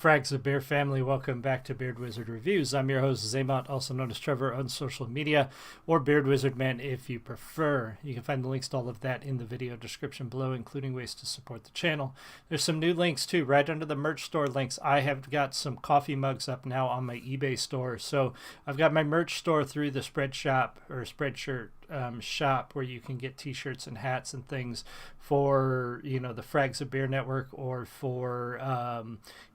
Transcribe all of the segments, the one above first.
Frags of Bear family, welcome back to Beard Wizard Reviews. I'm your host, Zaymont, also known as Trevor on social media, or Beard Wizard Man if you prefer. You can find the links to all of that in the video description below, including ways to support the channel. There's some new links too, right under the merch store links. I have got some coffee mugs up now on my eBay store. So I've got my merch store through the Spreadshirt shop, where you can get t-shirts and hats and things for the Frags of Beer Network, or for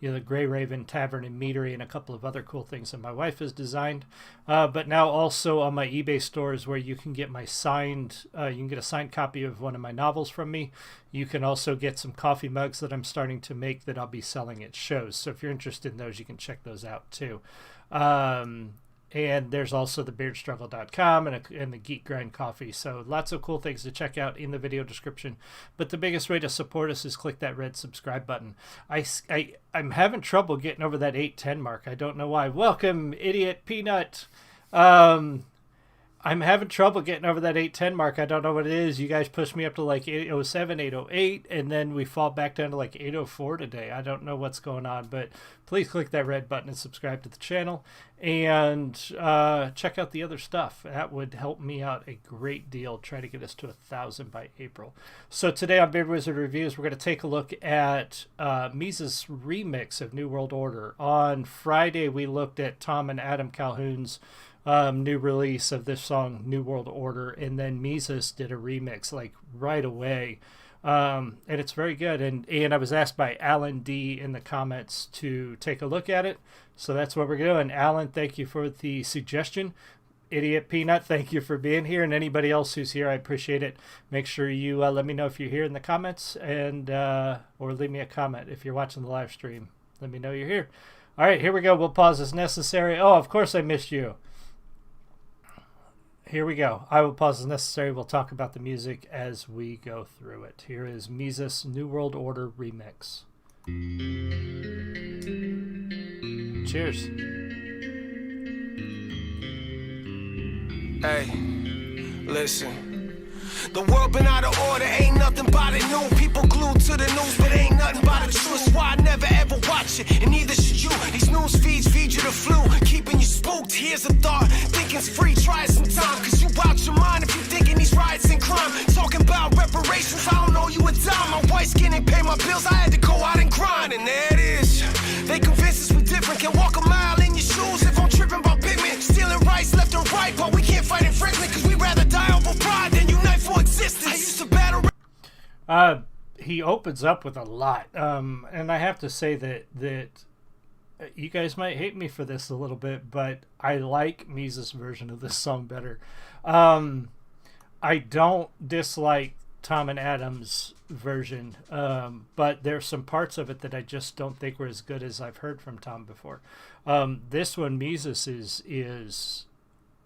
the Grey Raven Tavern and Meadery, and a couple of other cool things that my wife has designed. But now also on my eBay store is where you can get my signed you can get a signed copy of one of my novels from me. You can also get some coffee mugs that I'm starting to make that I'll be selling at shows, so if you're interested in those, you can check those out too. And there's also the beardstruggle.com and the Geek Grind Coffee. So lots of cool things to check out in the video description. But the biggest way to support us is click that red subscribe button. I'm having trouble getting over that 810 mark. I don't know why. Welcome, Idiot Peanut. I'm having trouble getting over that 810 mark. I don't know what it is. You guys pushed me up to like 807, 808, and then we fall back down to like 804 today. I don't know what's going on, but please click that red button and subscribe to the channel, and check out the other stuff. That would help me out a great deal. Try to get us to 1,000 by April. So today on Beard Wizard Reviews, we're going to take a look at Mesus' remix of New World Order. On Friday, we looked at Tom and Adam Calhoun's new release of this song, New World Order, and then Mesus did a remix like right away, and it's very good. And I was asked by Alan D in the comments to take a look at it, so that's what we're doing. Alan, thank you for the suggestion. Idiot Peanut, thank you for being here, and anybody else who's here, I appreciate it. Make sure you let me know if you're here in the comments, and or leave me a comment if you're watching the live stream. Let me know you're here. All right, here we go. We'll pause as necessary. Oh, of course I missed you. Here we go. I will pause as necessary. We'll talk about the music as we go through it. Here is Mesus' New World Order remix. Cheers. Hey, listen. The world been out of order, ain't nothing but it new. People glued to the news, but ain't nothing but the truth. That's why I never ever watch it, and neither should you. These news feeds feed you the flu, keeping you spooked. Here's a thought, thinking's free, try it sometime. Cause you out your mind if you thinking these riots and crime. Talking about reparations, I don't know you a dime. My white skin ain't pay my bills, I had to go out and grind. And there it is, they convince us we different. Can walk a mile in your shoes if I'm tripping about pigment. Stealing rights left and right, but we can't fight infringement. Cause we rather die over pride than unite for existence. I used to battle. He opens up with a lot, and I have to say that you guys might hate me for this a little bit, but I like Mesus' version of this song better. I don't dislike Tom and Adam's version, but there's some parts of it that I just don't think were as good as I've heard from Tom before. This one, Mesus is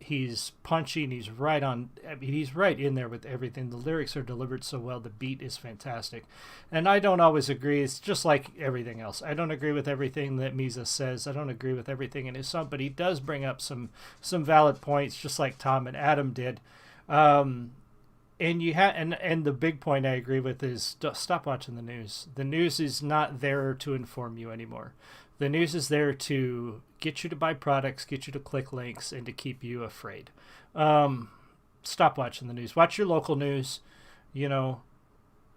he's punchy, and he's right on. I mean, he's right in there with everything. The lyrics are delivered so well. The beat is fantastic, and I don't always agree. It's just like everything else. I don't agree with everything that Mesus says. I don't agree with everything in his song, but he does bring up some valid points, just like Tom and Adam did. And the big point I agree with is stop watching the news. The news is not there to inform you anymore. The news is there to get you to buy products, get you to click links, and to keep you afraid. Stop watching the news. Watch your local news.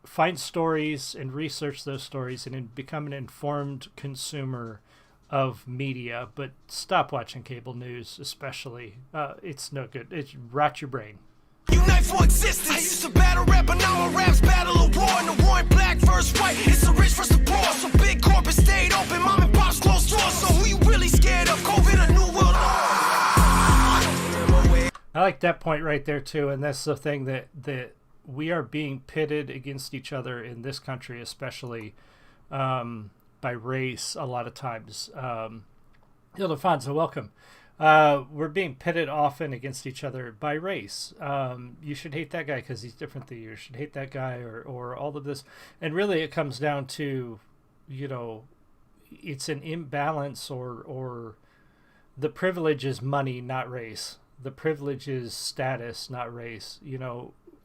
Find stories and research those stories and become an informed consumer of media. But stop watching cable news, especially. It's no good. It rots your brain. Unite for existence. I used to battle rap, but now my raps battle a war. And the war in black versus white. It's the rich versus the poor. So big corporate stayed open, mom and pops closed doors. So who you really scared of? COVID, a new world. I like that point right there too, and that's the thing that we are being pitted against each other in this country, especially by race. A lot of times, Ildefonso, welcome. We're being pitted often against each other by race. You should hate that guy because he's different than you. You should hate that guy, or all of this. And really it comes down to, it's an imbalance, or the privilege is money, not race. The privilege is status, not race.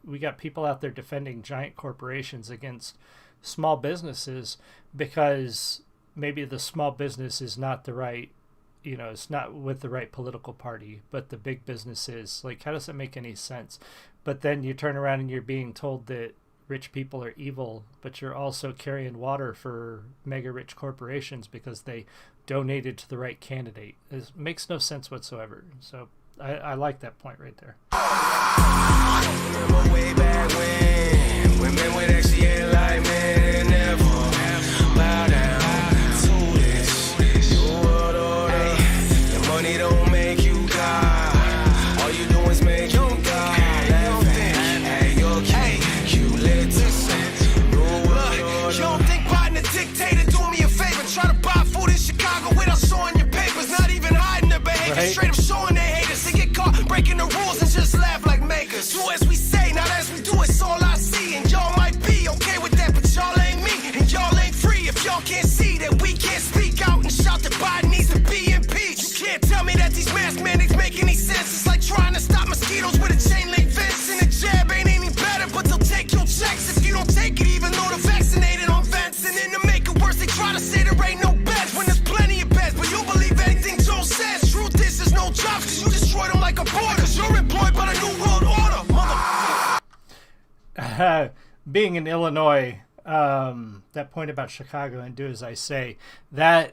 We got people out there defending giant corporations against small businesses because maybe the small business is not the right, it's not with the right political party, but the big business is. Like, how does that make any sense? But then you turn around and you're being told that rich people are evil, but you're also carrying water for mega rich corporations because they donated to the right candidate. It makes no sense whatsoever. So I like that point right there. Remember way back when women would actually act like men, never bow down to this new world order. Your money don't make you God. All you do is make you God. Laughing at your calculated new world order. You don't think Biden a dictator? Do me a favor, try to buy food in Chicago without showing your papers, not even hiding their behavior, right? Straight up showing their haters. They get caught breaking the rules and just laugh like makers. Do as we say, not as we do, it's all I see. And y'all might be okay with that, but y'all ain't me, and y'all ain't free. If y'all can't see that we can't speak out and shout that Biden needs to be impeached. You can't tell me that these mask mandates make any sense. It's like trying to stop mosquitoes with a chain link fence. And the jab ain't any better, but they'll take your checks if you don't take it, even though they're vaccinated on vents. And then to make it worse, they try to say there ain't no beds when there's plenty of beds. But you believe anything Joe says. Truth is, there's no jobs because you destroyed them like a border. Because you're employed by the new world order, mother. Being in Illinois, that point about Chicago and do as I say, that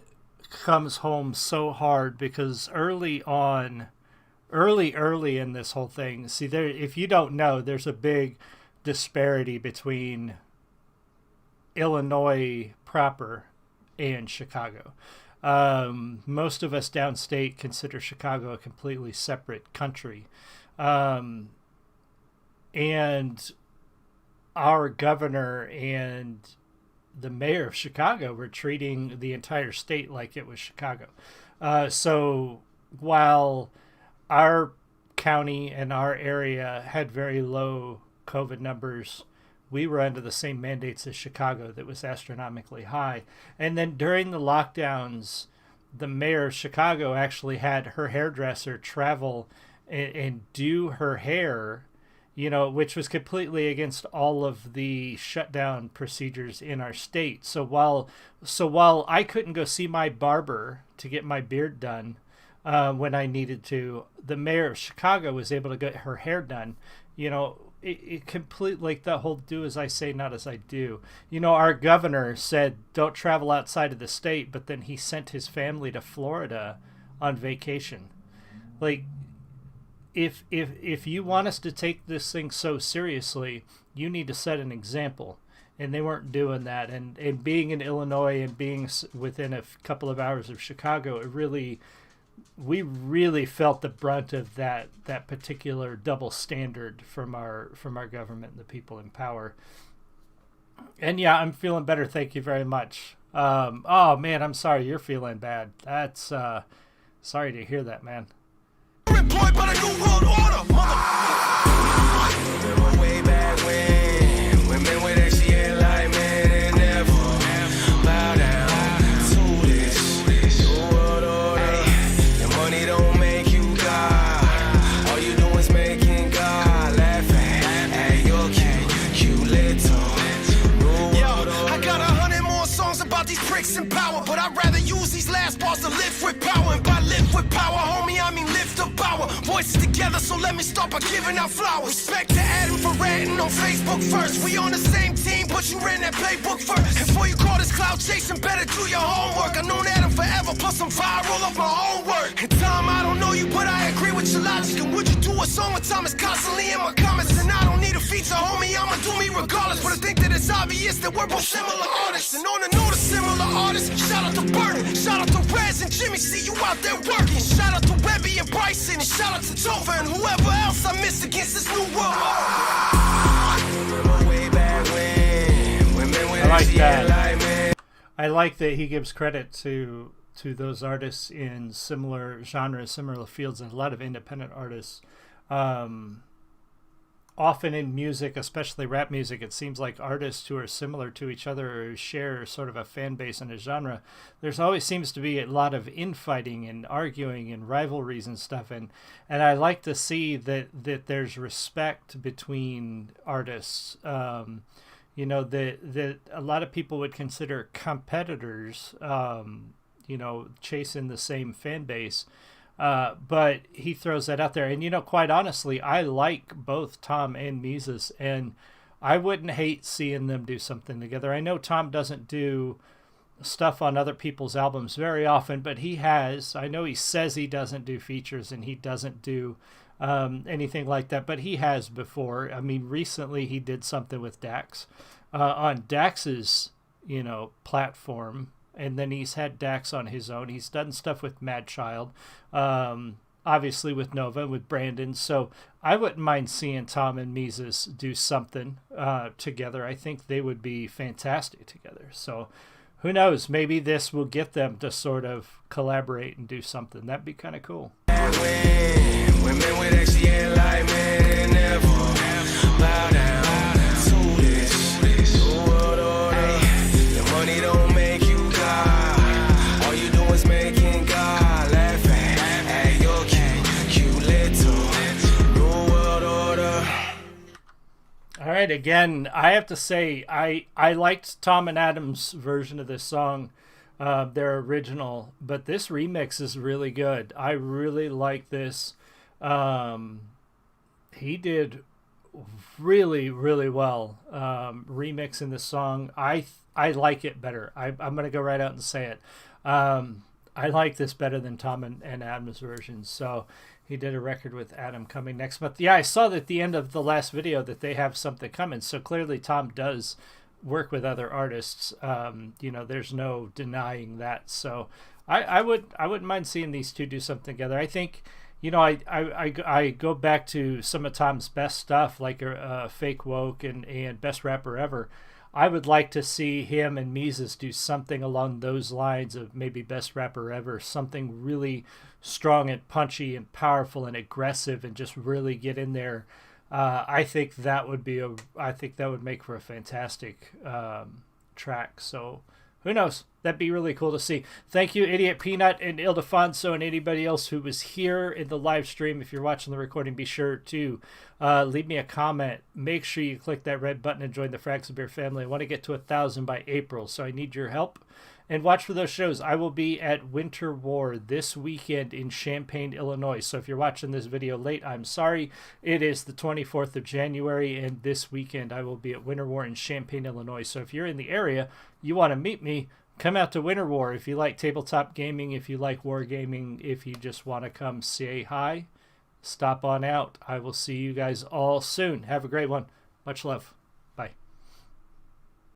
comes home so hard because early in this whole thing, see, there, if you don't know, there's a big disparity between Illinois proper and Chicago. Most of us downstate consider Chicago a completely separate country. And our governor and the mayor of Chicago were treating the entire state like it was Chicago. So while our county and our area had very low COVID numbers, we were under the same mandates as Chicago that was astronomically high. And then during the lockdowns, the mayor of Chicago actually had her hairdresser travel and do her hair, which was completely against all of the shutdown procedures in our state. So while I couldn't go see my barber to get my beard done when I needed to, the mayor of Chicago was able to get her hair done. It complete, like the whole do as I say, not as I do. Our governor said don't travel outside of the state, but then he sent his family to Florida on vacation. Like, if you want us to take this thing so seriously, you need to set an example. And they weren't doing that. And being in Illinois and being within a couple of hours of Chicago, we really felt the brunt of that particular double standard from our government and the people in power. And yeah, I'm feeling better. Thank you very much. Oh man, I'm sorry you're feeling bad. That's sorry to hear that, man. Employed by the new world order, mother. Remember way back when women would actually act like men and never bow down to this new world order. Your money don't make you God. All you do is making God laughing at your calculator. I got 100 more songs about these pricks in power, but I'd rather use these last bars to live with power. And by live with power, homie, I mean lift up power. Voices together, so let me start by giving out flowers. Respect to Adam for ranting on Facebook first. We on the same team, but you ran that playbook first. And before you call this cloud chasing, better do your homework. I've known Adam forever, plus I'm viral off my own work. And Tom, I don't know you, but I agree with your logic. And would you do a song with Thomas constantly in my comments? And I don't need a feature, homie, I'ma do me regardless. But I think that it's obvious that we're both similar artists. And on the note of similar artists, shout out to Burden, shout out to Rez and Jimmy, see you out there working. Shout out to Webby and Bryson, and shout out to Tova and whoever else I missed against this new world. I like that. I like that he gives credit to those artists in similar genres, similar fields, and a lot of independent artists. Often in music, especially rap music, it seems like artists who are similar to each other or share sort of a fan base in a genre, there's always seems to be a lot of infighting and arguing and rivalries and stuff. And I like to see that there's respect between artists. that a lot of people would consider competitors, chasing the same fan base. But he throws that out there. And, quite honestly, I like both Tom and Mesus, and I wouldn't hate seeing them do something together. I know Tom doesn't do stuff on other people's albums very often, but he has. I know he says he doesn't do features and he doesn't do anything like that, but he has before. I mean, recently he did something with Dax on Dax's, platform, and then he's had Dax on his own. He's done stuff with Mad Child, obviously with Nova, with Brandon. So I wouldn't mind seeing Tom and Mesus do something together. I think they would be fantastic together. So who knows? Maybe this will get them to sort of collaborate and do something. That'd be kind of cool. Women with actually like men never bow down to this world order. Your money don't make you God. All you do is making God laugh at your cute little new world order. All right, again, I have to say I liked Tom and Adam's version of this song, their original, but this remix is really good. I really like this. He did really, really well remixing the song. I like it better. I'm going to go right out and say it. I like this better than Tom and Adam's version. So he did a record with Adam coming next month. Yeah, I saw that at the end of the last video that they have something coming. So clearly Tom does work with other artists. There's no denying that. So I wouldn't mind seeing these two do something together. I think, I go back to some of Tom's best stuff, like Fake Woke and Best Rapper Ever. I would like to see him and Mesus do something along those lines of maybe Best Rapper Ever, something really strong and punchy and powerful and aggressive, and just really get in there. I think that would make for a fantastic track. So who knows? That'd be really cool to see. Thank you, Idiot Peanut and Ildefonso, and anybody else who was here in the live stream. If you're watching the recording, be sure to leave me a comment. Make sure you click that red button and join the Frags Beer family. I want to get to 1,000 by April, so I need your help. And watch for those shows. I will be at Winter War this weekend in Champaign, Illinois. So if you're watching this video late, I'm sorry. It is the 24th of January, and this weekend I will be at Winter War in Champaign, Illinois. So if you're in the area, you want to meet me, come out to Winter War. If you like tabletop gaming, if you like wargaming, if you just want to come say hi, stop on out. I will see you guys all soon. Have a great one. Much love.